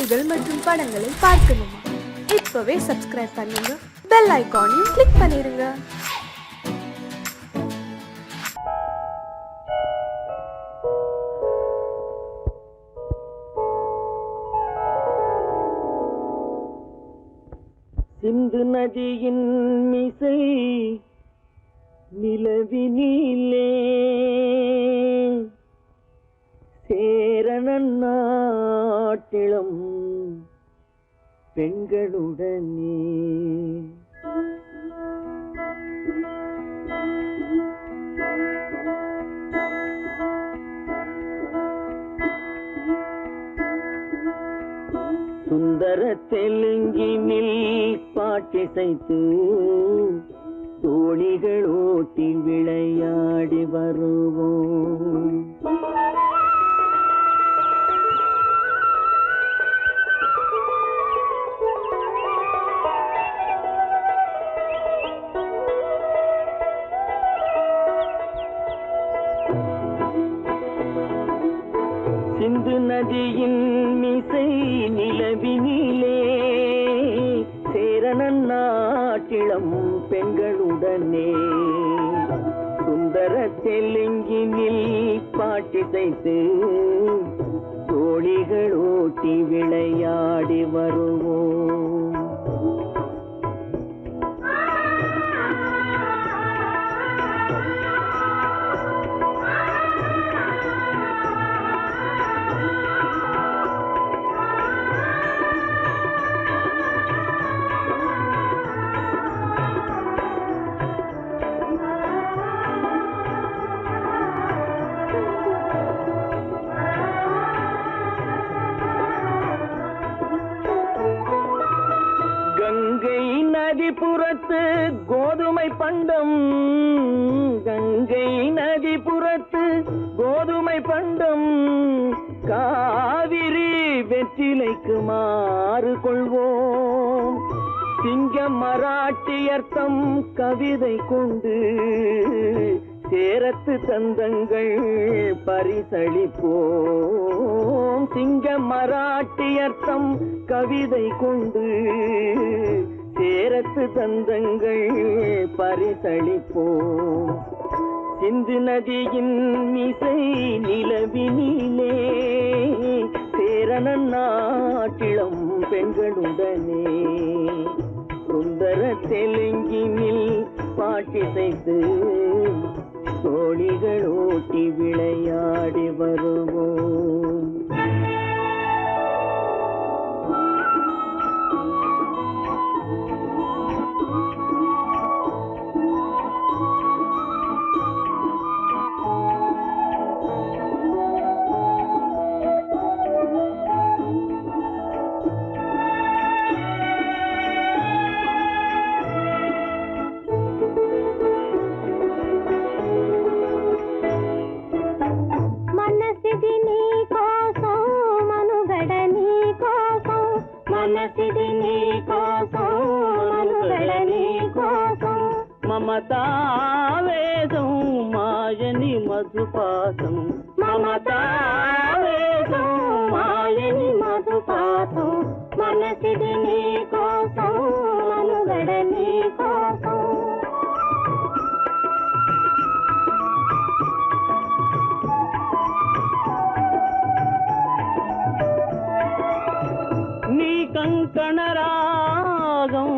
பாடல்கள் மற்றும் படங்களை பார்க்கணுமா? இப்பவே சப்ஸ்கிரைப் பண்ணுங்க, பெல் ஐகானையும் கிளிக் பண்ணிருங்க. சிந்து நதியின் மிசை நிலவினிலே சேரணன் நாட்டிலும் பெண்களுடனே சுந்தர தெலுங்கினில் பாட்டிசைத்து தோணிகள் ஓட்டி விளையாடி வருவோம். சிந்து நதியின் மிசை நிலவினிலே சேரணன் நாட்டிளம் பெண்களுடனே சுந்தர தெலுங்கினில் பாட்டிசைத்து தோணிகள் ஓட்டி விளையாடி வருவோம். கங்கை நதிபுறத்து கோதுமை பண்டம், கங்கை நதிபுறத்து கோதுமை பண்டம், காவிரி வெற்றிலைக்கு மாறு கொள்வோம். சிங்க மராட்டியர்த்தம் கவிதை கொண்டு சேரத்து தந்தங்கள் பரிசளிப்போம். சிங்க மராட்டியர்த்தம் கவிதை கொண்டு சேரத்து தந்தங்கள் பரிசளிப்போம். சிந்து நதியின் மிசை நிலவினிலே சேரணன் நாட்டிளம் பெண்களுடனே சுந்தர தெலுங்கினில் பாட்டிசைத்து தோணிகள் ஓட்டி விளையாடி வருவோம். మనసిది నీ కోసం మనుగడ నీ కోసం మమతావేదం మాయని మధుపాసం మమతావేదం మాయని మధుపాసం మనసిది నీ కోసం మనుగడ నీ కోసం కంకణ రాగం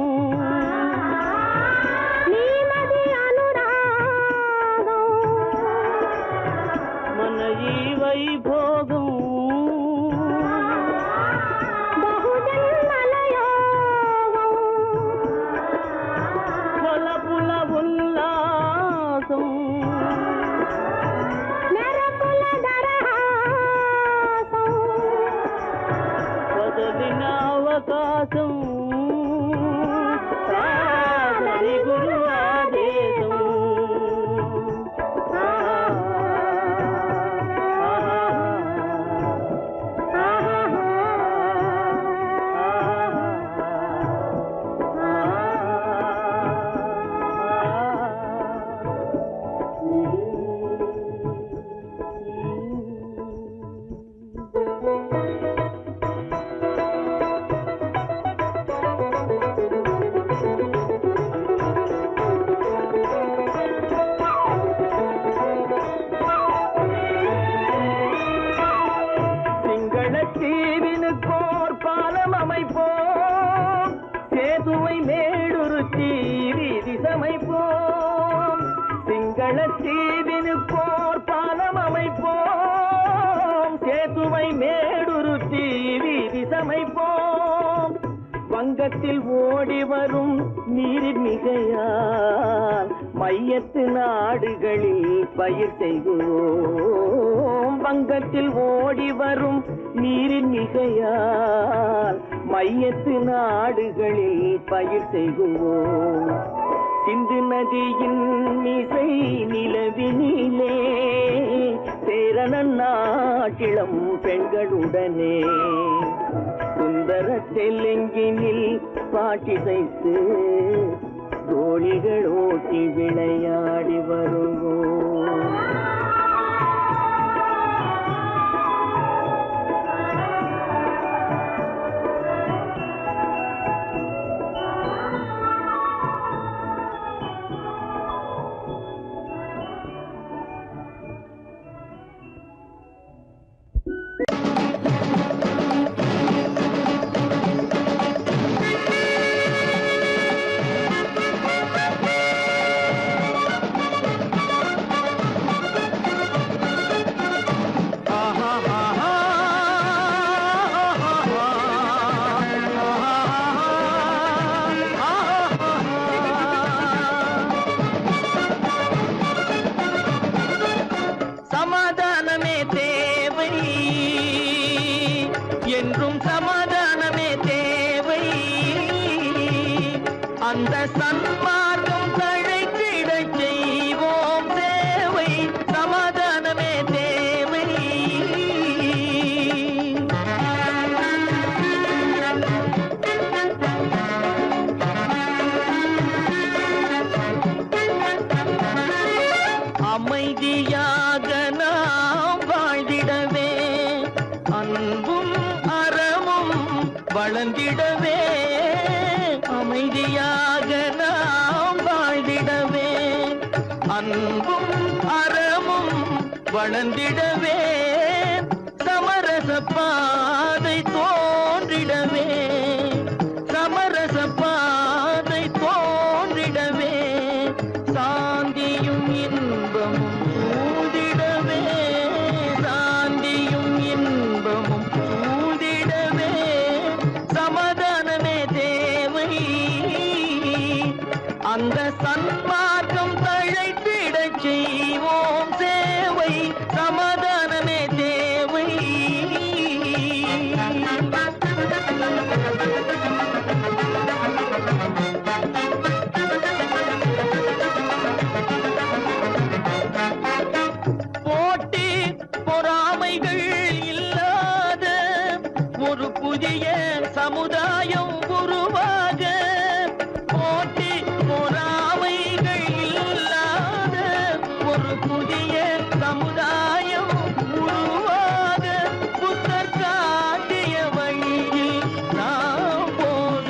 నీమది అనురాగం మన ఈ వైభోగం బహుజన్మల యోగం వలపుల ఉల్లాసం మెరపుల దరహాసం వదలిన అవకాశం సాధని గురు ఆదేశం சீரமைப்போம். வங்கத்தில் ஓடி வரும் நீரின் மிகையால் மையத்து நாடுகளில் பயிர் செய்கிறோம். வங்கத்தில் ஓடி வரும் நீரின் மிகையால் மையத்து நாடுகளில் பயிர் செய்கிறோம். சிந்து நதியின் இசை நிலவினிலே சேரணன் நாட்டிளம் பெண்களுடனே சுந்தர தெலுங்கினில் பாட்டிசைத்து தோழிகள் ஓட்டி விளையாடி வருவோம். என்றும் சமாதானமே தேவை. அந்த சன்மார்க்கம் தழைத்திடச் செய்வோம் சேவை. சமாதானமே தேவை. அமைதியாக நாம் வாழ்ந்திடவே அன்பும் அறமும் வளர்ந்திடவே. அமைதியாக நாம் வாழ்ந்திடவே அன்பும் அறமும் வளர்ந்திடவே. சமரச பாதை தோன்றிடவே சமரச பாதை தோன்றிடவே. சாந்தியும் இன்பமும் சூழ்ந்திடவே சாந்தியும் இன்பமும் சூழ்ந்திடவே. சமாதானமே தேவை. அந்த சன்மார்க்கம் தழைத்திடச் செய்வோம் சேவை. சமாதானமே தேவை. போட்டி பொறாமைகள் இல்லாத ஒரு புதிய சமுதாயம் உருவாக. போட்டி பொறாமைகள் இல்லாத ஒரு புதிய சமுதாயம் உருவாக. புத்தர் காட்டிய வழியில் நாம் போக.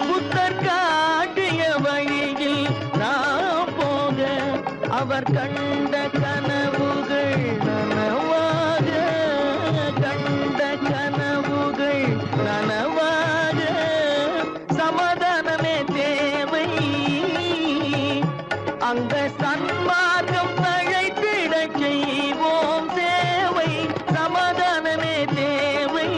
புத்தர் காட்டிய வழியில் நாம் போக. அவர் கண்ட கனவுகள் நனவாக கண்ட கனவுகள் நனவாக. சமாதானமே தேவை. அந்த சன்மார்க்கம் தழைத்திடச் செய்வோம் சேவை. சமாதானமே தேவை.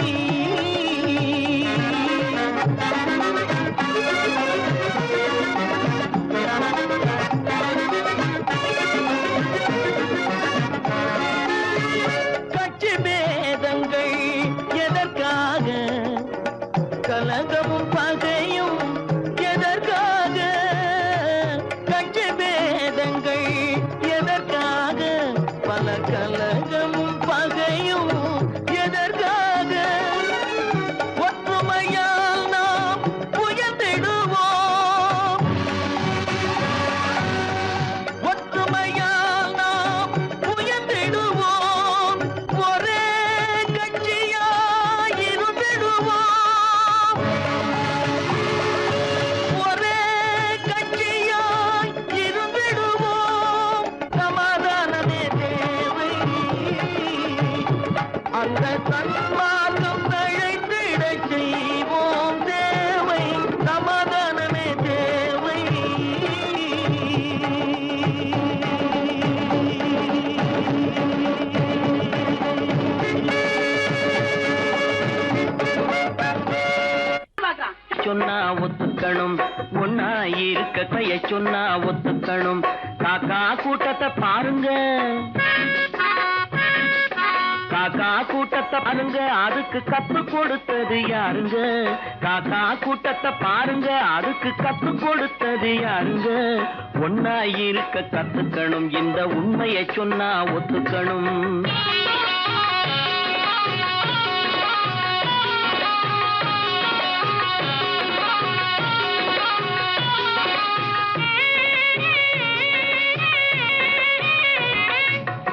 கட்சி பேதங்கள் எதற்காக? கலகமும் பகையும் எதற்காக? கட்சி பேதங்கள் எதற்காக? பல கலகமும் பகையும் எதற்காக? ஒற்றுமையால் நாம் உயர்ந்திடுவோம். ஒற்றுமையால் நாம் உயர்ந்திடுவோம். ஒரே கட்சியாய் இருந்திடுவோம். ஒரே கட்சியாய் இருந்திடுவோம். சமாதானமே தேவை. அந்த சன்மார்க்கம் தழைத்திடச் செய்வோம் தேவை. சமாதானமே தேவை. சொன்னா ஒத்துக்கணும், ஒன்னா இருக்க கைய சொன்னா ஒத்துக்கணும். காக்கா கூட்டத்தை பாருங்க, காக்கா கூட்டத்தை பாருங்க, அதுக்கு கத்து கொடுத்தது யாருங்க? காக்கா கூட்டத்தை பாருங்க, அதுக்கு கத்து கொடுத்தது யாருங்க? ஒன்னா இருக்க கத்துக்கணும், இந்த உண்மையை சொன்னா ஒத்துக்கணும்.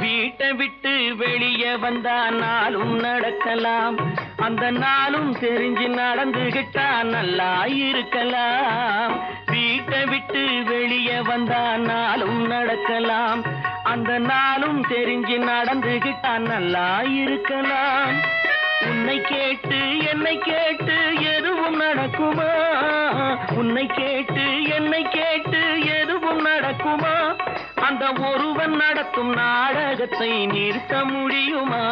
வீட்டை விட்டு வெளியே வந்தா நாளும் நடக்கலாம், அந்த நாளும் தெரிஞ்சு நடந்துகிட்டா நல்லா இருக்கலாம். வீட்டை விட்டு வெளியே வந்தா நாளும் நடக்கலாம், அந்த நாளும் தெரிஞ்சு நடந்துகிட்டா நல்லா இருக்கலாம். உன்னை கேட்டு என்னை கேட்டு எதுவும் நடக்குமா? உன்னை கேட்டு என்னை கேட்டு எதுவும் நடக்குமா? அந்த ஒருவன் நடத்தும் நாடகத்தை நிறுத்த முடியுமா?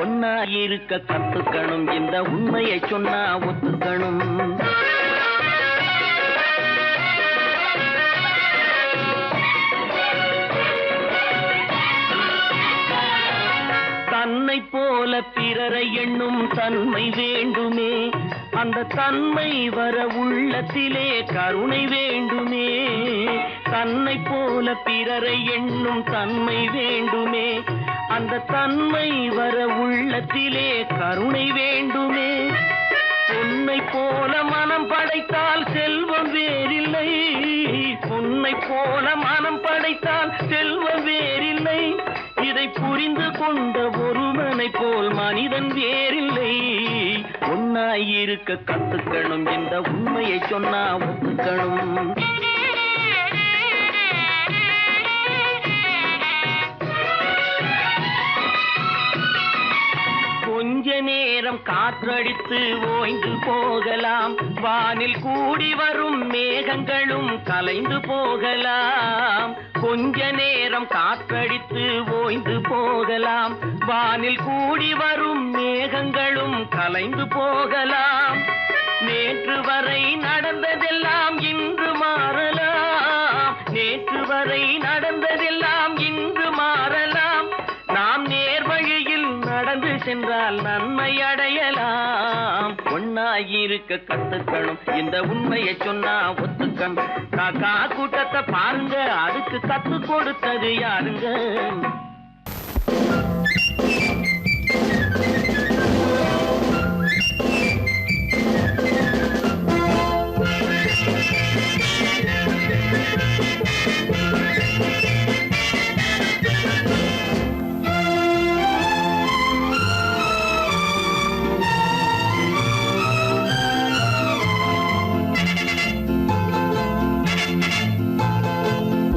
ஒன்னா இருக்க கத்துக்கணும், இந்த உண்மையை சொன்னா ஒத்துக்கணும். தன்னை போல பிறரை எண்ணும் தன்மை வேண்டுமே, அந்த தன்மை வர உள்ளத்திலே கருணை வேண்டுமே. தன்னை போல பிறரை எண்ணும் தன்மை வேண்டுமே, அந்த தன்மை வர உள்ளத்திலே கருணை வேண்டுமே. பொன்னை போல மனம் படைத்தால் செல்வம் வேறில்லை, பொன்னை போல மனம் படைத்தால் செல்வம் வேறில்லை. இதை புரிந்து கொண்ட ஒருவனை போல் மனிதன் வேறில்லை. ஒன்னாயிருக்க கத்துக்கணும், இந்த உண்மையை சொன்னா ஒத்துக்கணும். கொஞ்ச நேரம் காற்றடித்து ஓய்ந்து போகலாம், வானில் கூடி வரும் மேகங்களும் கலைந்து போகலாம். கொஞ்ச நேரம் காற்றடித்து ஓய்ந்து போகலாம், வானில் கூடி வரும் மேகங்களும் கலைந்து போகலாம். நேற்று வரை நடந்ததெல்லாம் இன்று மாறலாம், நேற்று வரை நடந்ததெல்லாம் இன்று மாறலாம். நாம் நேர்வழியில் நடந்து சென்றால் நன்மை அடையலாம். ஒன்னாயிருக்க கத்துக்கணும், இந்த உண்மையை சொன்னா ஒத்துக்கணும். காக்கா கூட்டத்தை பாருங்க, அதுக்கு கத்து கொடுத்தது யாருங்க?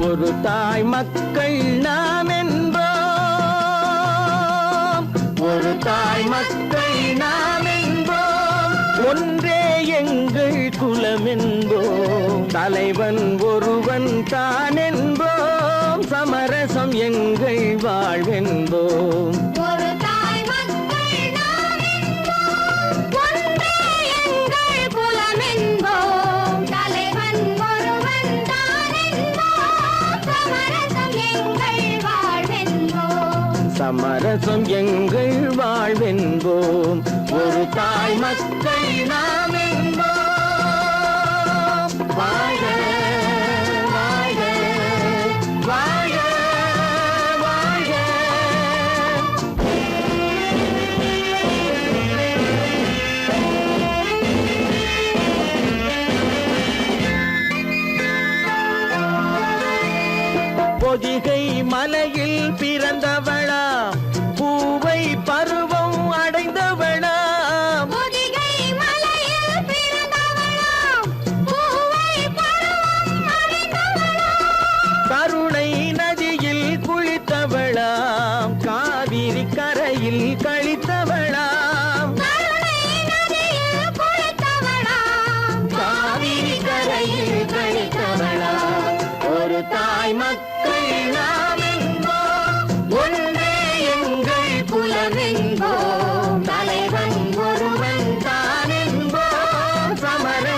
ஒரு தாய் மக்கள் நாம் என்போம், ஒரு தாய் மக்கள் நாம் என்போம். ஒன்றே எங்கள் குலம் என்போம், தலைவன் ஒருவன் தான் என்போம். சமரசம் எங்கள் வாழ்வென்போம். சமரசம் எங்கள் வாழ்வென்போம், ஒரு தாய் மக்கள் நாம் என்போம். வாழ்க வாழ்க வாழ்க வாழ்க. பொதிகை மலையில் பிறந்தவளா, பூவை பருவம் அடைந்தவளா. பொதிகை மலையில் பிறந்தவளா, பூவை பருவம் அடைந்தவளா. கருணை நதியில் குளித்தவளா, காவிரி கரையில் கழித்தவளா. கருணை நதியில் குளித்தவளா, காவிரி கரையில் கழித்தவளா. ஒரு தாய் மக்கள் நாம் என்போம், ஒன்றே எங்கள் குலம் என்போம். தலைவன் ஒருவன் தான் என்போம். சமர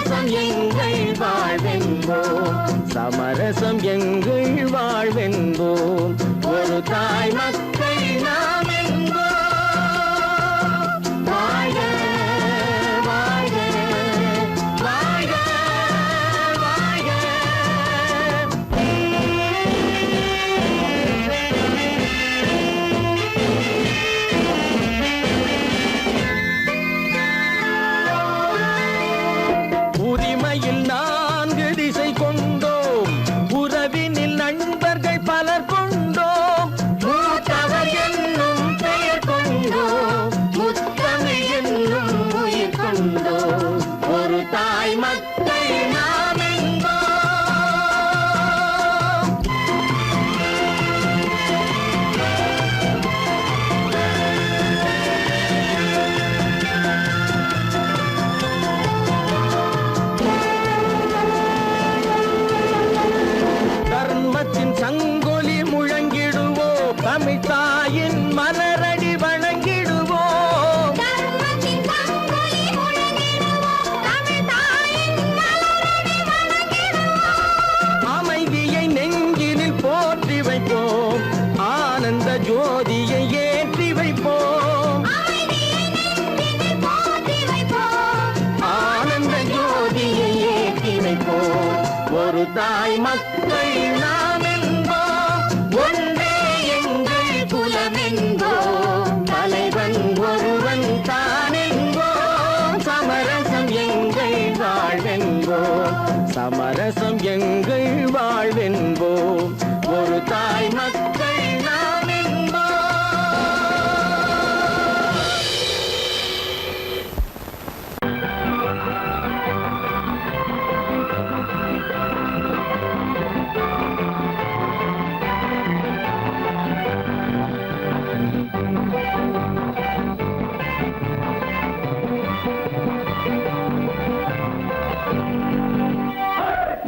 ஒரு தாய் மக்கள் நாம் என்போம், ஒன்றே எங்கள் குலம் என்போம், தலைவன் ஒருவன் தான் என்போம், சமரசம் எங்கள் வாழ்வென்போம், சமரசம் எங்கள் வாழ்வென்போம், ஒரு தாய் மக்கள் நாம் என்போம்.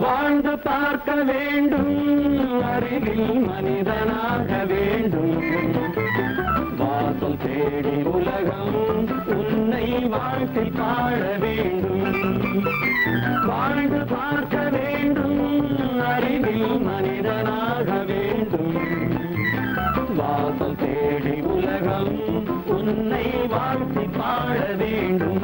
வாழ்ந்து பார்க்க வேண்டும், அறிவில் மனிதனாக வேண்டும், வாசல் தேடி உலகம் உன்னை வாழ்க்கை பாட வேண்டும். வாழ்ந்து பார்க்க வேண்டும், அறிவில் மனிதனாக வேண்டும், வாசல் தேடி உலகம் உன்னை வாழ்க்கை பாட வேண்டும்.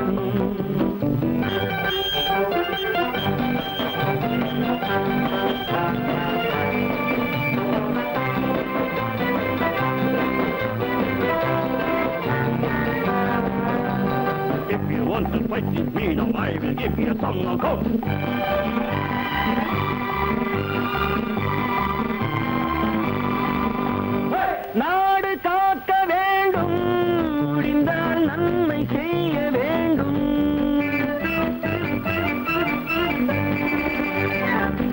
If you want to fight this freedom, I will give you a song of hope. நாடு காக்க வேண்டும், முடிந்தால் நன்மை செய்ய வேண்டும்.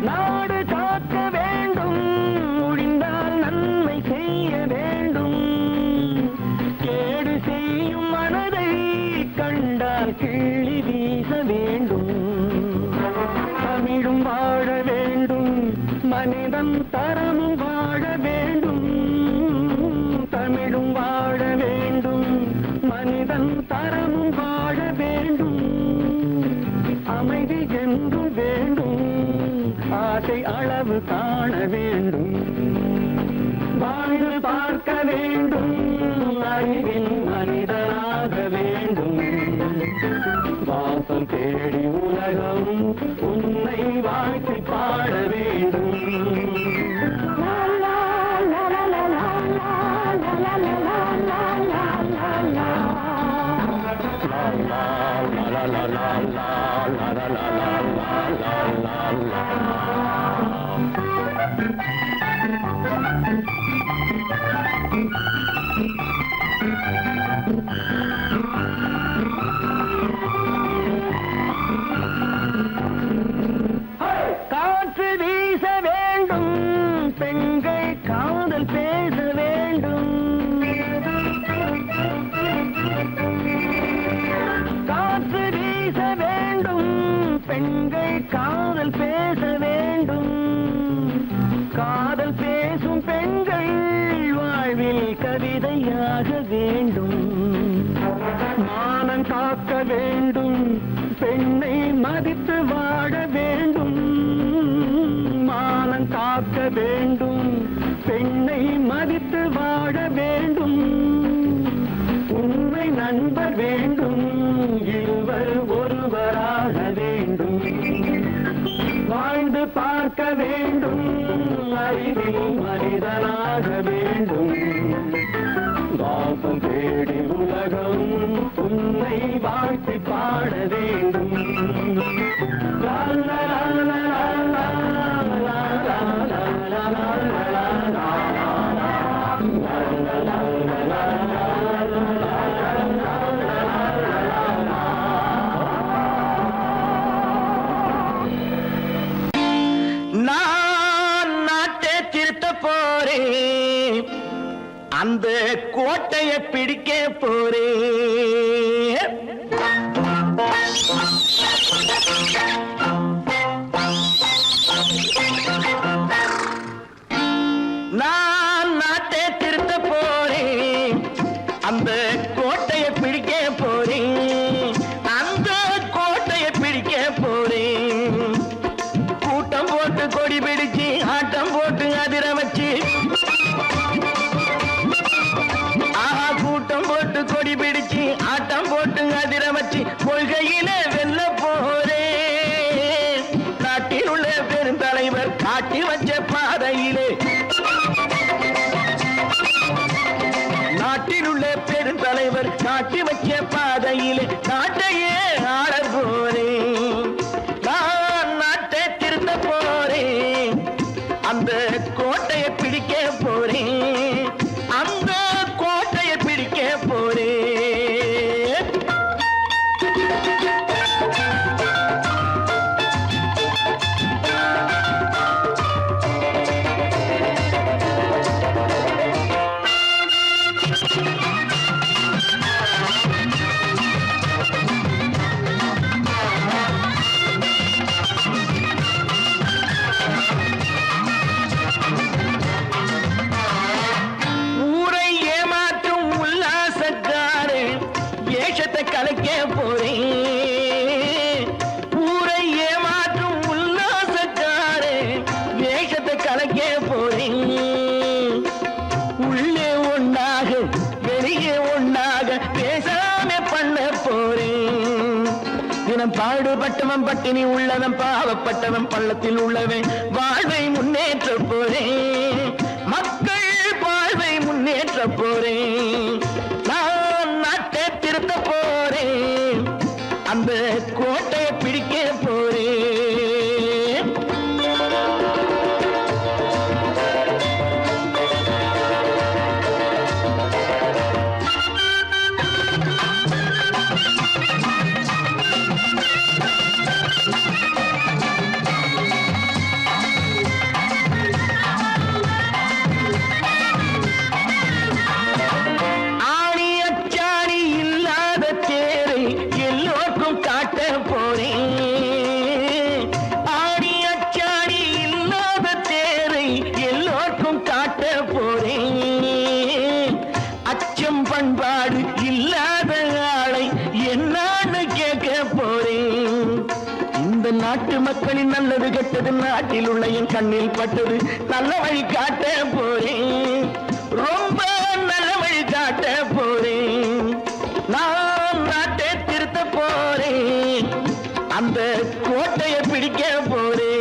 நாடு காக்க வேண்டும், முடிந்தால் நன்மை செய்ய வேண்டும். கேடு செய்யும் மனதை கண்டால் கிள்ளி வீச வேண்டும். தமிழும் வாழ வேண்டும், மனிதன் தரமும் வாழ வேண்டும். தமிழும் வாழ வேண்டும், மனிதன் தரமும் வாழ வேண்டும். அமைதி என்றும் வேண்டும், ஆசை அளவு காண வேண்டும். வாழ்ந்து பார்க்க வேண்டும், அறிவில் மனிதனாக வேண்டும். வாசம் தேடி உலகம் உன்னை வாழ்க்கை பாட வேண்டும். காற்று வீச வேண்டும், பெண்கள் காதல் பேச வேண்டும். காற்று வீச வேண்டும், பெண்கள் காதல் பேச வேண்டும். காதல் பேசும் பெண்கள் வாழ்வில் கவிதையாக வேண்டும். மானம் காக்க வேண்டும், பெண்ணை மதித்து வாழ வேண்டும். மானம் காக்க வேண்டும், பெண்ணை மதித்து வாழ வேண்டும். உண்மை நண்பர் வேண்டும், இருவர் ஒருவராக வேண்டும். வாழ்ந்து பார்க்க வேண்டும், அறிவில் மனிதனாக வேண்டும். வாசம் தேடி உலகம் உன்னை வாழ்த்தி பாட வேண்டும். லா லா லா லா லா லா லா லா லா லா. நான் நாட்டை திருத்த போறேன், அந்த கோட்டையை பிடிக்க போறேன். நான் நாட்டை திருத்த போறேன், அந்த கோட்டையை பிடிக்க போறேன், அந்த கோட்டையை பிடிக்க போறேன். கூட்டம் போட்டு கொடி பிடிச்சு ஆட்டம் போட்டு அதிர வச்சு, ஆஹா கூட்டம் போட்டு கொடி பிடிச்சு ஆட்டம் போட்டு அதிர வச்சு கொள்கையில வெல்ல போறேன். நாட்டில் உள்ள பெருந்தலைவர் நாட்டில் உள்ள பெருந்தலைவர் காட்டி வச்ச பாதையிலே நாட்டையே ஆள போறேன். நான் நாட்டை திருத்த போறேன், அந்த கோட்டையை பிடிக்க போறேன், அந்த கோட்டையை பிடிக்க போறேன். ஊரை ஏமாற்றும் உல்லாசக்காரு வேஷத்தை கலைக்க போறேன். ஊரை ஏமாற்றும் உல்லாசக்காரு வேஷத்தை கலைக்க போறேன். உள்ளே ஒண்ணாக வெளியே ஒண்ணாக பேசாம பண்ண போறேன். தினம் பாடுபட்டவன் பட்டினி உள்ளவன் பாவப்பட்டவன் பள்ளத்தில் உள்ளவன் வாழ்வை முன்னேற்ற போறேன். மக்கள் வாழ்வை முன்னேற்ற போறேன். நான் நாட்டை திருத்த போறேன், அந்த கோட்டையை பிடிக்க போறேன். ஆணி அச்சாணி இல்லாத தேரை எல்லோருக்கும் காட்ட போறேன். ஆணி அச்சாணி இல்லாத தேரை எல்லோருக்கும் காட்ட போறேன். அச்சம் பண்பாடு இல்லாத ஆளை என்னான்னு கேட்க போறேன். இந்த நாட்டு மக்களின் நல்லது கெட்டது நாட்டில் உள்ள என் கண்ணில் பட்டது நல்ல வழி காட்ட போறேன். ரொம்ப நல்ல வழி காட்ட போறேன். நான் நாட்டை திருத்த போறேன், அந்த கோட்டையை பிடிக்க போறேன்.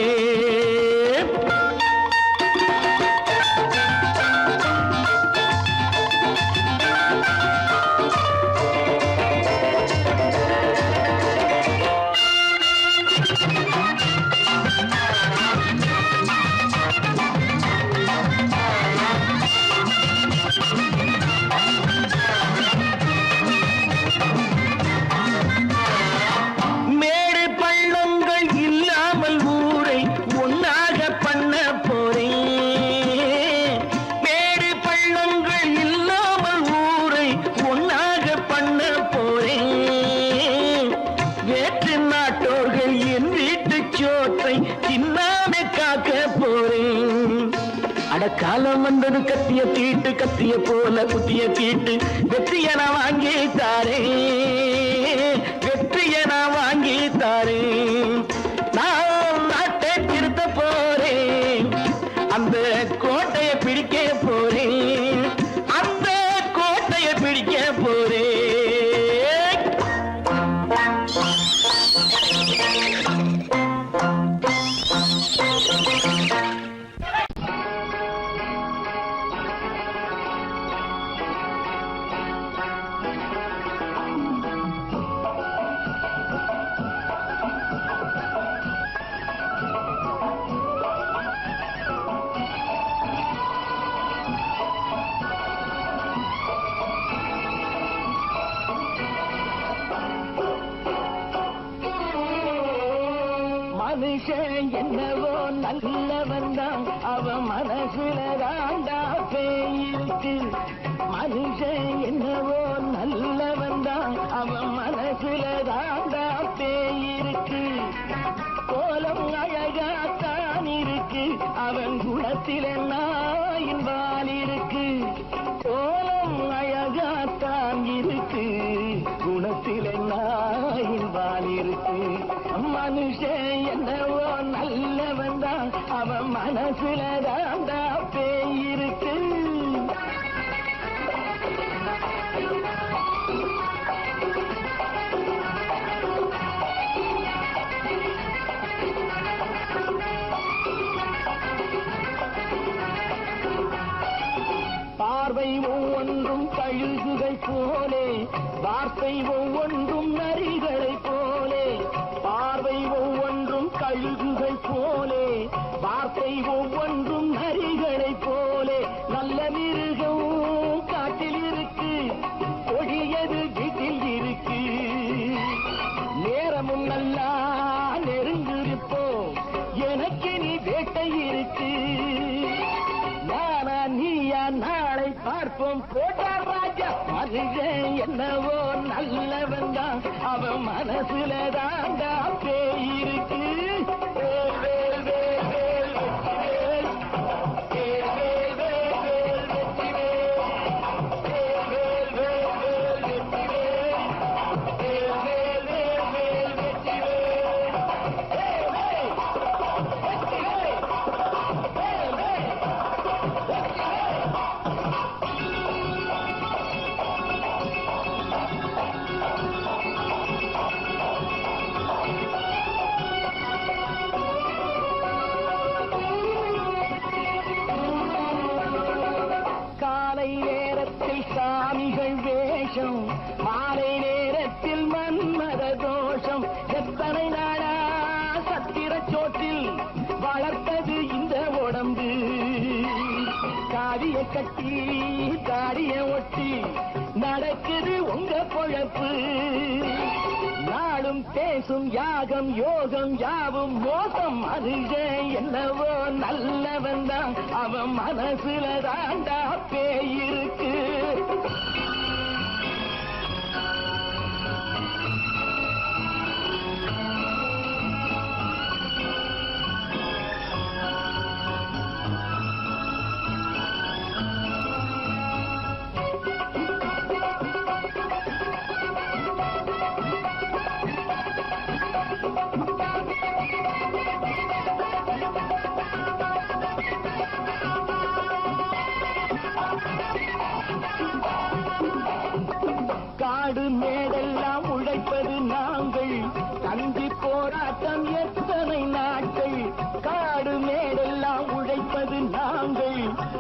மேடு பள்ளங்கள் இல்லாமல் ஊரை ஒன்னாக பண்ண போறேன். மேடு பள்ளங்கள் இல்லாமல் ஊரை ஒன்னாக பண்ண போறேன். வேற்று நாட்டோர்கள் என் வீட்டு சோற்றை தின்னாமே காக்க போறேன். அடக்காலம் வந்தது கத்திய தீட்டு, கத்திய போல குத்திய தீட்டு வெற்றிய நான் வாங்கி தாரேன், வெற்றிய நான் வாங்கி தாரேன். நான் நாட்டை திருத்த போறேன், அந்த கோட்டையை பிடிக்க போறேன், அந்த கோட்டையை பிடிக்க போறேன். மனுஷன் என்னவோ நல்லவன் தான், அவன் மனசுல தாண்டா பேயிருக்கு. மனுஷன் என்னவோ நல்லவன் தான், அவன் மனசுல தாண்டா பேயிருக்கு. கோலம் அழகாத்தான் இருக்கு, அவன் குணத்தில நாயின் வால் இருக்கு. கோலம் அழகாத்தான் இருக்கு, குணத்தில நாயின் வால் இருக்கு. மனுஷன் என்னவோ நல்லவன் தான், அவன் மனசுல தாண்டா பேயிருக்கு. பார்வை ஒவ்வொன்றும் கழுகுகள் போலே வார்த்தை ஒவ்வொன்றும் நரிகளை போலே பார்வை ஒவ்வொன்றும் கழுகுகள் போலே வார்த்தை ஒவ்வொன்றும் நரிகளை போலே நல்ல மிருகம் காட்டில் இருக்கு கொடியது வீட்டில் இருக்கு நேரமும் நல்லா நெருங்கிருப்போம் எனக்கு நீ வேட்டை இருக்கு நானா நீயா நாளை பார்ப்போம் போட்டார் ராஜா மனுஷன் என்னவோ நல்லவன் தான் அவன் மனசுல தாண்டா பேய் இருக்கு வேல் வேல் வேல் வேல் வெற்றி வேல் வேல் வேல் வேல் வெற்றி வேல் வேல் வேல் வேல் வெற்றி வேல் வேல் வேல் வேல் வெற்றி காலை நேரத்தில் சாமிகள் வேஷம் மாலை நேரத்தில் மன்மத தோஷம் எத்தனை நாடா சத்திர சோற்றில் வளர்த்தது இந்த உடம்பு காவிய கட்டி தாடிய ஒட்டி நடக்குது உங்க பொழப்பு நாளும் பேசும் யாகம் யோகம் யாவும் மோசம் மனுஷன் என்னவோ நல்லவன் தான் அவன் மனசுல தாண்டா பேய் இருக்கு காடு மேடெல்லாம் உழைப்பது நாங்கள் கஞ்சி போராட்டம் எத்தனை நாட்கள் காடு மேடெல்லாம் உழைப்பது நாங்கள்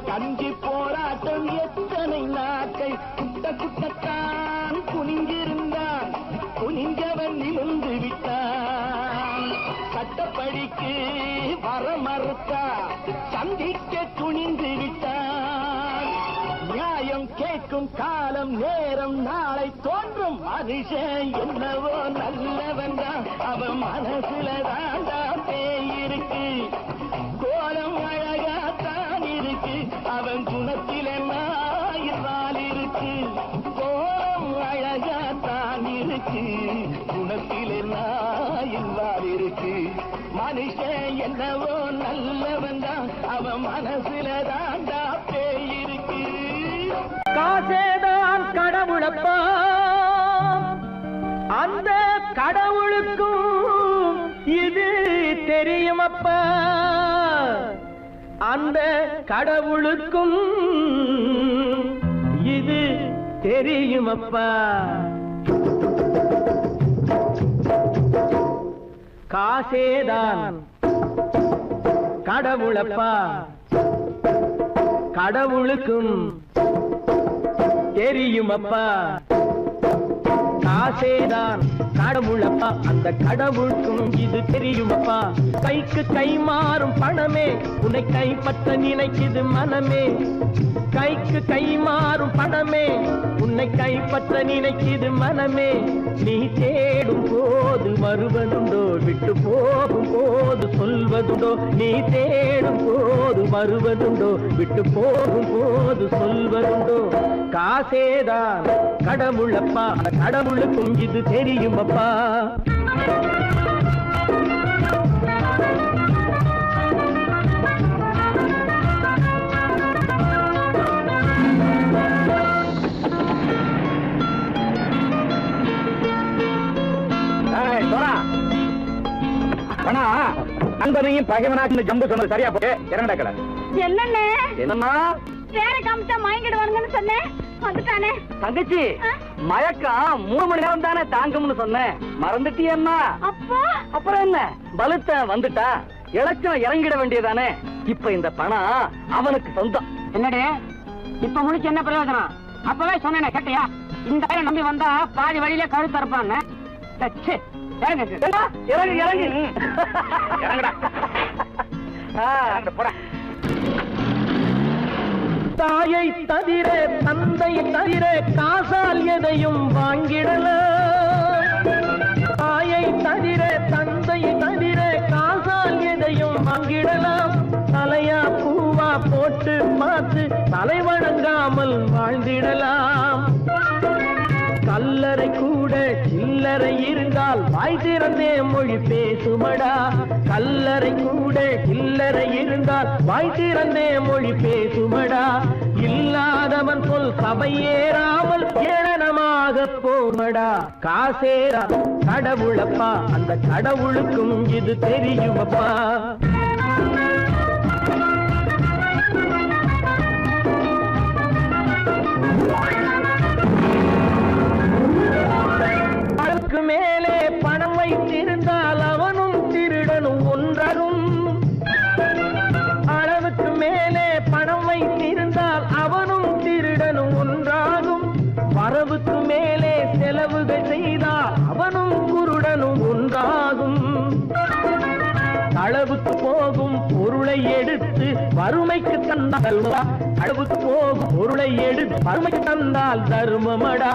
கஞ்சி போராட்டம் எத்தனை நாட்கள் குட்ட குட்டத்தான் குனிஞ்சிருந்தான் குனிஞ்சவன் நிமிர்ந்து விட்டான் சட்டப்படிக்கு வர மறுத்தா சந்திக்க துணிந்து விட்டான் நியாயம் கேட்கும் காலம் நேரம் நாளை தோன்றும் மனுஷன் என்னவோ நல்லவன் தான் அவன் மனசுல தாண்டா பேய் இருக்கு கோலம் அழகாத்தான் இருக்கு அவன் குணத்தில நாயிரால் இருக்கு கோலம் அழகாத்தான் இருக்கு குணத்தில நாயிரால் இருக்கு மனுஷன் என்னவோ நல்லவன் தான் அவன் மனசுல தாண்டா பேய் இருக்கு காசேதான் கடவுளப்பா அந்த கடவுளுக்கும் இது தெரியுமப்பா அந்த கடவுளுக்கும் இது தெரியுமப்பா காசேதான் கடவுளப்பா கடவுளுக்கும் தெரியுமப்பா காசேதான் கடவுளப்பா அந்த கடவுளுக்கும் இது தெரியுமப்பா கைக்கு கை மாறும் பணமே உன்னை கைப்பற்ற நினைக்குது மனமே கைக்கு கை மாறும் பணமே உன்னை கைப்பற்ற நினைக்குது மனமே நீ தேடும் போது வருவதுண்டோ விட்டு போகும் போது சொல்வதுண்டோ நீ தேடும் போது வருவதுண்டோ விட்டு போகும் போது சொல்வதுண்டோ காசேதான் கடவுளப்பா கடவுளுக்கும் இது தெரியுமப்பா நண்பனையும் பகைவனாக்கு ஜம்பு சொன்னது சரியா போட்டு இறங்கடா கடை என்னண்ணே என்னம்மா வேற காமிச்சா மயங்கிடுவானுங்கன்னு சொன்னேன் வந்துட்டானே தங்கச்சி மயக்கம் 3 மணி நேரம் தானே தாங்கும்னு சொன்னேன் மறந்துட்டியம்மா அப்பா அப்புறம் என்ன பலுத்த வந்துட்டா இலச்சம் இறங்கிட வேண்டியதானே இப்ப இந்த பணம் அவனுக்கு சொந்தம் என்னடே இப்ப முடிச்சு என்ன பிரயோஜனம் அப்பவே சொன்னேன் கேட்டியா? இந்த பையனை நம்பி வந்தா பாதி வழியில கழுத்து இருப்பான்னு. இறங்கு இறங்கு இறங்குடா. போடா. தாயை தவிர தந்தை தவிர காசால் எதையும் வாங்கிடலாம். தாயை தவிர தந்தை தவிர காசால் எதையும் வாங்கிடலாம். தலையா பூவா போட்டு பார்த்து தலை வணங்காமல் வாழ்ந்திடலாம். கல்லறை கூட சில்லறை இருந்தால் வாய் திறந்தே மொழி பேசுமடா. கல்லறை கூட சில்லறை இருந்தால் வாய் திறந்தே மொழி பேசுமடா. இல்லாதவன் சொல் சபையேறாமல் ஏளனமாக போமடா. காசேரா கடவுளப்பா, அந்த கடவுளுக்கும் இது தெரியுமப்பா. அளவுக்கு மேலே பணம் வைத்திருந்தால் அவனும் திருடனும் ஒன்றாகும். அளவுக்கு மேலே பணம் வைத்திருந்தால் அவனும் திருடனும் ஒன்றாகும். வரவுக்கு மேலே செலவுகள் செய்தால் அவனும் குருடனும் ஒன்றாகும். அளவுக்கு போகும் பொருளை எடுத்து வறுமைக்கு தந்தால் அளவுக்கு போகும் பொருளை எடுத்து வறுமைக்கு தந்தால் தர்மமடா.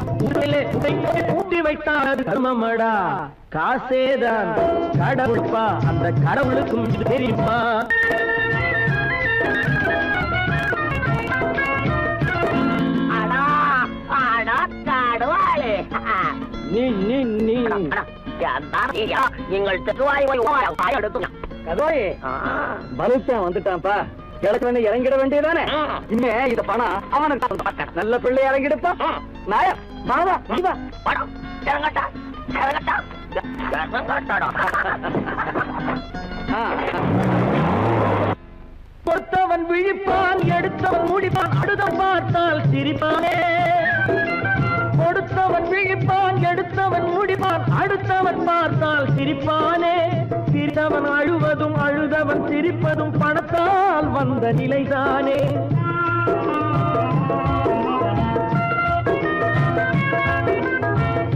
ஊட்டி வைத்தால் தர்மமடா. காசேதான் கடவுள்பா, அந்த கடவுளுக்கும் இது தெரியுமா? நீங்கள் வந்துட்டான்ப்பா. கிழக்கு இறங்கிட வேண்டியதானே? இனிமே இத பணம் அவனுக்கு நல்ல பிள்ளை இறங்கிடுப்பா. நாயா மாவா படம் இறங்கட்டா இறங்கட்டா. கொடுத்தவன் விழிப்பான், எடுத்தவன் முடிப்பான், அடுத்தவன் பார்த்தால் சிரிப்பானே. கொடுத்தவன் விழிப்பான், எடுத்தவன் முடிப்பான், அடுத்தவன் பார்த்தால் சிரிப்பானே. சிரித்தவன் அழுவதும் அழுதவன் சிரிப்பதும் பணத்தால் வந்த நிலைதானே.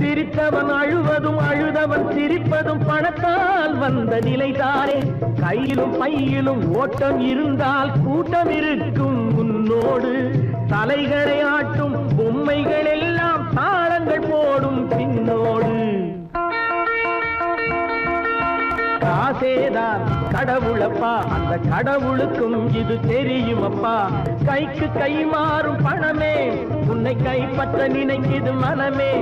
சிரித்தவன் அழுவதும் அழுதவன் சிரிப்பதும் பணத்தால் வந்த நிலைதானே. கையிலும் பையிலும் ஓட்டம் இருந்தால் கூட்டம் இருக்கும் உன்னோடு. தலைகளை ஆட்டும் பொம்மைகள் எல்லாம் தாளங்கள் போடும் பின்னோடு. காசேதான் கடவுளப்பா, அந்த கடவுளுக்கும் இது தெரியுமப்பா. கைக்கு கை மாறும் பணமே உன்னை கைப்பற்ற நினைக்குது மனமே.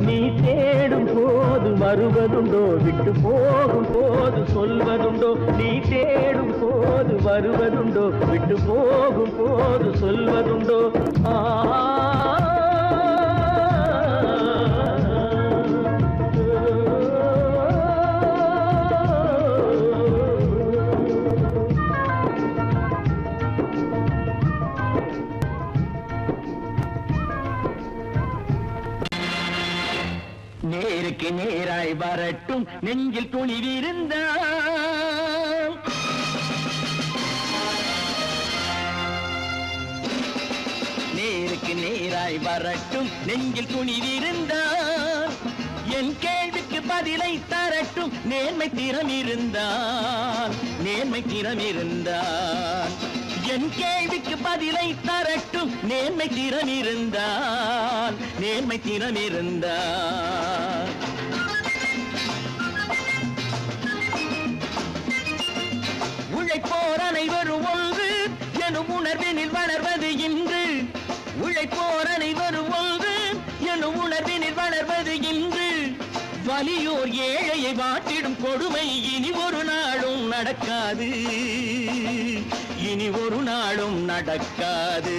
நீ தேடும் போது வருவதுண்டோ, விட்டு போகும் போது சொல்வதுண்டோ. நீ தேடும் போது வருவதுண்டோ, விட்டு போகும் போது சொல்வதுண்டோ. நேருக்கு நேராய் வரட்டும் நெஞ்சில் துணிவிருந்தால். நேருக்கு நேராய் வரட்டும் நெஞ்சில் துணிவிருந்தால். என் கேள்விக்கு பதிலை தரட்டும் நேர்மை திறம் இருந்தால். நேர்மை திறம் இருந்தால் என் கேள்விக்கு பதிலை தரட்டும் நேர்மை திறம் இருந்தால். நேர்மை திறம் இருந்தால் உழைப்போர் அனைவரும் ஒன்று எனும் உணர்வினில் வளர்வது இன்று. உழைப்போர் அனைவரும் ஒன்று எனும் உணர்வினில் வளர்வது இன்று. வலியோர் ஏழையை வாட்டிடும் கொடுமை இனி ஒரு நாளும் நடக்காது. இனி ஒரு நாளும் நடக்காது.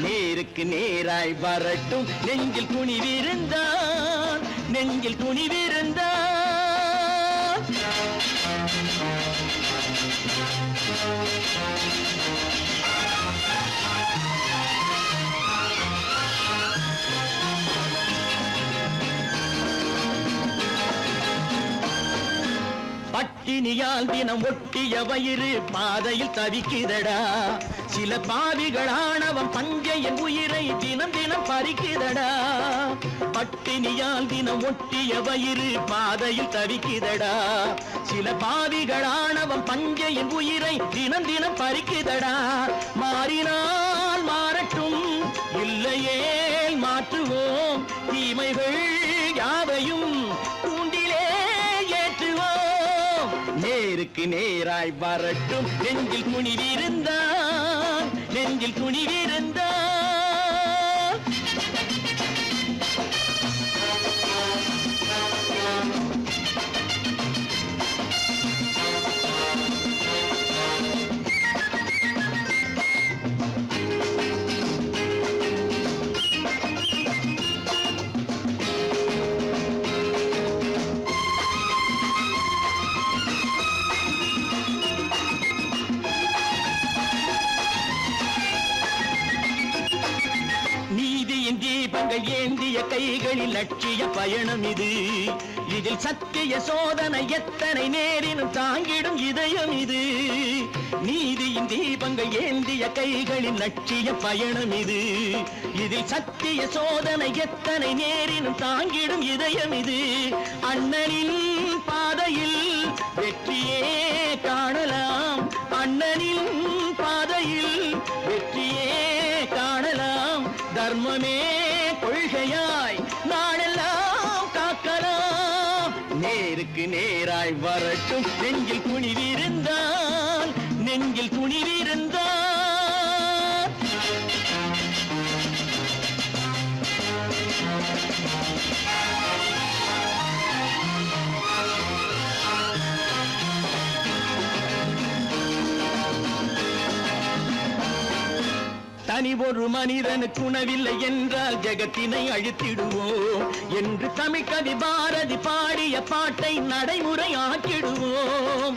நேருக்கு நேராய் வரட்டும் நெஞ்சில் துணிவிருந்தால். நெஞ்சில் துணிவிருந்தால் பட்டி பட்டினியால் தினம் ஒட்டிய வயிறு பாதையில் தவிக்குதடா. சில பாவிகளானவன் பஞ்சையின் உயிரை தினம் தினம் பறிக்குதடா. பட்டினியால் தினம் ஒட்டிய வயிறு பாதையில் தவிக்குதடா. சில பாவிகளானவன் பஞ்சையின் உயிரை தினம் தினம் பறிக்குதடா. மாறினால் மாறட்டும், இல்லையே மாற்றுவோம், தீமைகள் யாவையும் கூண்டிலே ஏற்றுவோம். நேருக்கு நேராய் வரட்டும், நெஞ்சில் துணிவிருந்தான், நெஞ்சில் துணிவிருந்தான். தீபங்கள் ஏந்திய கைகளில் லட்சிய பயணம் இது. இதில் சத்திய சோதனை எத்தனை நேரினும் தாங்கிடும் இதயம் இது. நீதியின் தீபங்கள் ஏந்திய கைகளில் லட்சிய பயணம் இது. இதில் சத்திய சோதனை எத்தனை நேரினும் தாங்கிடும் இதயம் இது. அண்ணனின் பாதையில் வெற்றியே காணலாம், அண்ணனின் பாதையில் வெற்றியே காணலாம். தர்மமே கொள்கையாய் நாளெல்லாம் காக்கலாம். நேருக்கு நேராய் வரட்டும், நெஞ்சில் துணிவிருந்தான், நெஞ்சில் துணிவிருந்தான். தனி ஒரு மனிதனுக்கு உணவில்லை என்றால் ஜெகத்தினை அழித்திடுவோம் என்று தமிழ்கவி பாரதி பாடிய பாட்டை நடைமுறையாக்கிடுவோம்.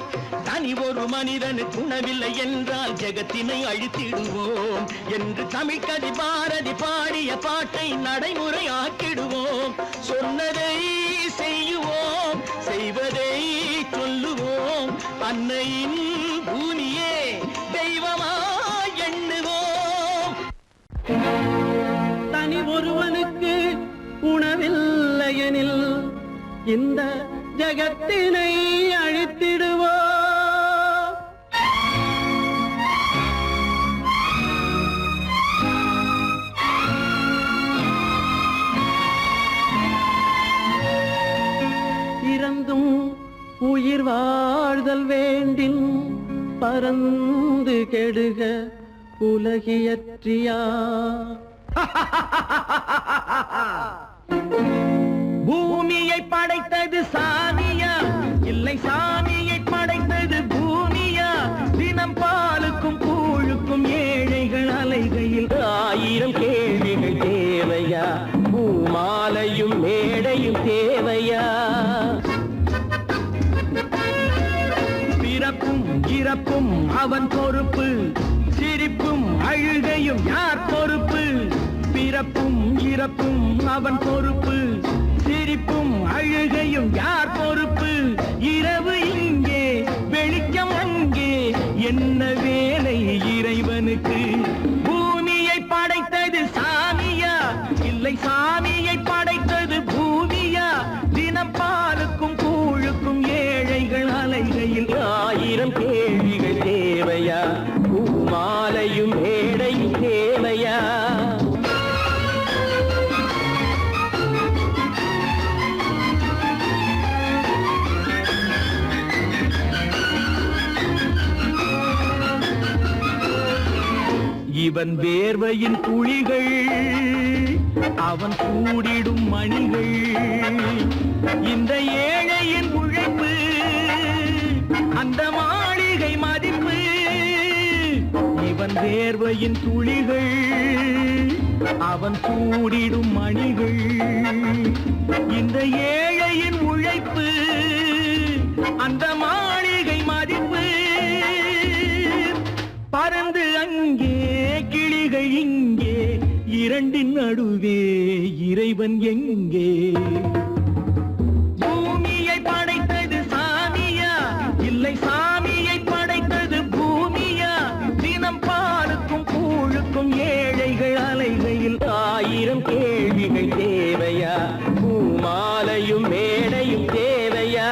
தனி ஒரு மனிதனுக்கு உணவில்லை என்றால் ஜெகத்தினை அழித்திடுவோம் என்று தமிழ்கவி பாரதி பாடிய பாட்டை நடைமுறையாக்கிடுவோம். சொன்னதை செய்யுவோம், செய்வதை சொல்லுவோம், அன்னையின் பூமியே தெய்வமா எண்ணுவோம். தனி ஒருவனுக்கு உணவில்லையெனில் இந்த ஜகத்தினை அழித்திடுவோம். இறந்தும் உயிர் வாழ்தல் வேண்டின் பறந்து கெடுக உலகியற்றியா. பூமியை படைத்தது சாமியா, இல்லை சாமியை படைத்தது பூமியா? தினம் பாலுக்கும் கூழுக்கும் ஏழைகள் அலைகையில் 1000 கேள்விகள் தேவையா? பூமாலையும் மேடையும் தேவையா? பிறப்பும் இறப்பும் அவன் பொறுப்பு, சிரிப்பும் அழுகையும் யார் பொறுப்பு? பிறப்பும் இறப்பும் அவன் பொறுப்பு, சிரிப்பும் அழுகையும் யார் பொறுப்பு? இரவு இங்கே வெளிச்சம் அங்கே, என்ன வேலை இறைவனுக்கு? பூமியை படைத்தது சாமியா, இல்லை சாமியை படைத்தது பூமியா? தினம் பாலுக்கும் கூழுக்கும் ஏழைகள் அலைகையில் 1000 கேள்விகள் தேவையா? பூமாலையும் மேடையும் தேவையா? இவன் வேர்வையின் துளிகள், அவன் கூடிடும் மணிகள், இந்த ஏழையின் உழைப்பு, அந்த மாளிகை மதிப்பு. இவன் வேர்வையின் துளிகள், அவன் கூடிடும் மணிகள், இந்த ஏழையின் உழைப்பு, அந்த மாளிகை மதிப்பு. பறந்து அங்கே கிளிகள் இங்கே, இரண்டின் நடுவே இறைவன் எங்கே? பூமியை படைத்தது சாமியா, கேள்விகள் தேவையா? பூமாலையும் மேடையும் தேவையா?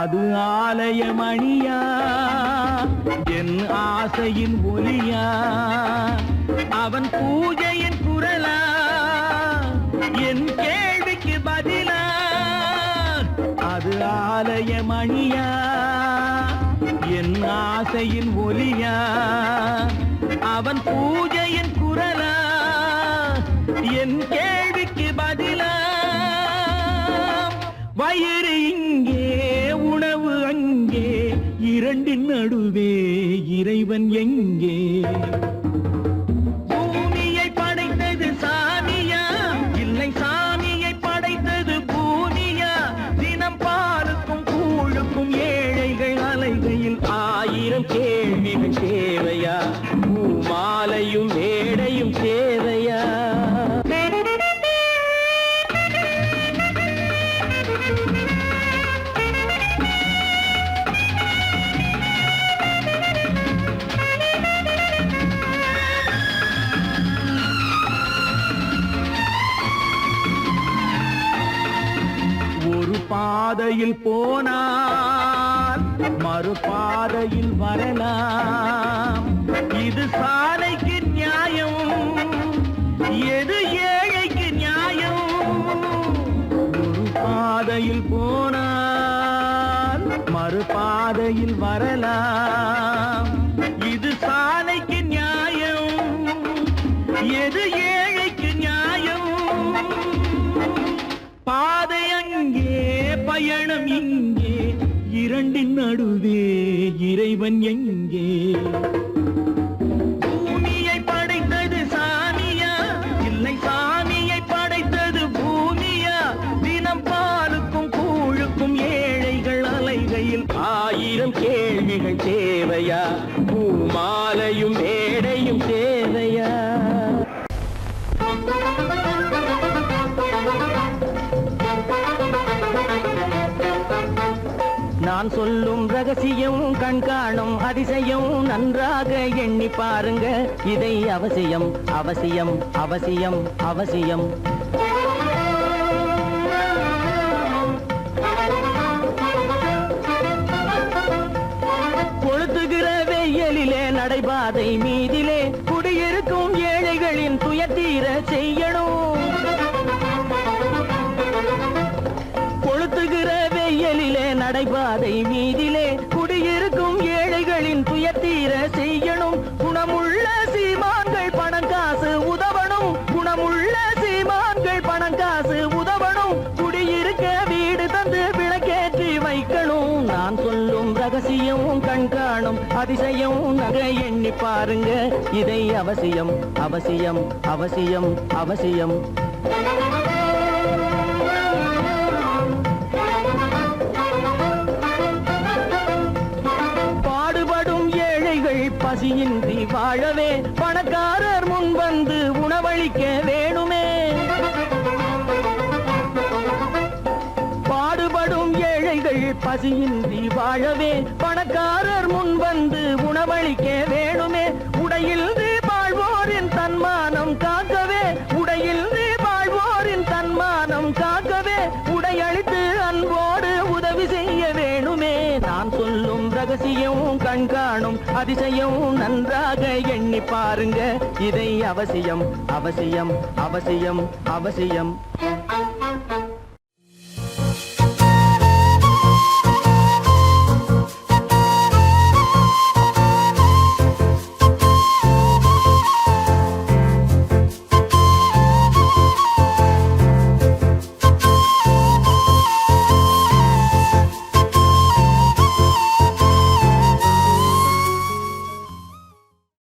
அது ஆலயமணியா, என் ஆசையின் ஒலியா, அவன் பூஜையின் குரலா, என் கேள்விக்கு பதிலா? அது ஆலயமணியா, என் ஆசையின் ஒலியா, அவன் பூஜையின் குரலா, என் கேள்விக்கு பதிலா? வயிறு இங்கே, உணவு அங்கே, இரண்டின் நடுவே இறைவன் எங்கே? பூமியை படைத்தது சாமியா, இல்லை சாமியை படைத்தது பூமியா? தினம் பாலுக்கும் கூழுக்கும் ஏழைகள் அலைகையில் 1000 கேள்விகள் தேவையா? பூமாலையும் மேடையும் தேவையா? பாதையில் போனால் மறுபாதையில் வரலாம். இது சாலைக்கு நியாயம், எது ஏழைக்கு நியாயம்? ஒரு பாதையில் போனால் மறுபாதையில் வரலாம். இது சாலைக்கு நியாயம், எது ஏழைக்கு நியாயம்? பாதை அங்கே, பயணம் இங்கே, இரண்டின் நடுவே இறைவன் எங்கே? பூமியை படைத்தது சாமியா, இல்லை சாமியை படைத்தது பூமியா? தினம் பாலுக்கும் கூழுக்கும் ஏழைகள் அலைகையில் 1000 கேள்விகள் தேவையா? பூமாலையும் மேடையும் தேவையா? நான் சொல்லும் ரகசியம், கண்காணும் அதிசயம், நன்றாக எண்ணி பாருங்க. இதை அவசியம் அவசியம் அவசியம் அவசியம். கொளுத்துகிற வெயிலிலே நடைபாதை மீதிலே குடியிருக்கும் ஏழைகளின் துயத்தீர செய்யணும். கொளுத்துகிற வெயிலிலே நடைபாதை மீதிலே குடியிருக்கும் ஏழைகளின் துயத்தீர செய்யணும். குணமுள்ள சீமான்கள் பணம் காசு உதவணும். குணமுள்ள சீமான்கள் பணம் காசு உதவணும். குடியிருக்க வீடு தந்து விளக்கேற்றி வைக்கணும். நான் சொல்லும் ரகசியம், கண்காணும் அதிசயம், நகை எண்ணி பாருங்க. இதை அவசியம் அவசியம் அவசியம் அவசியம். பசியின்றி வாழவே பணக்காரர் முன் வந்து உணவளிக்க வேணுமே. பாடுபடும் ஏழைகள் பசியின்றி வாழவே பணக்காரர் முன் வந்து உணவளிக்க வேணுமே. உடையின்றி வாழ்வோரின் தன்மானம் காக்கவே, உடையின்றி வாழ்வோரின் தன்மானம் காக்கவே, உடையளித்து அன்போடு உதவி செய்ய வேணுமே. நான் சொல்லும் ரகசியம், கண்காணும் அதிசயம், நன்றாக எண்ணி பாருங்க. இதை அவசியம் அவசியம் அவசியம் அவசியம்.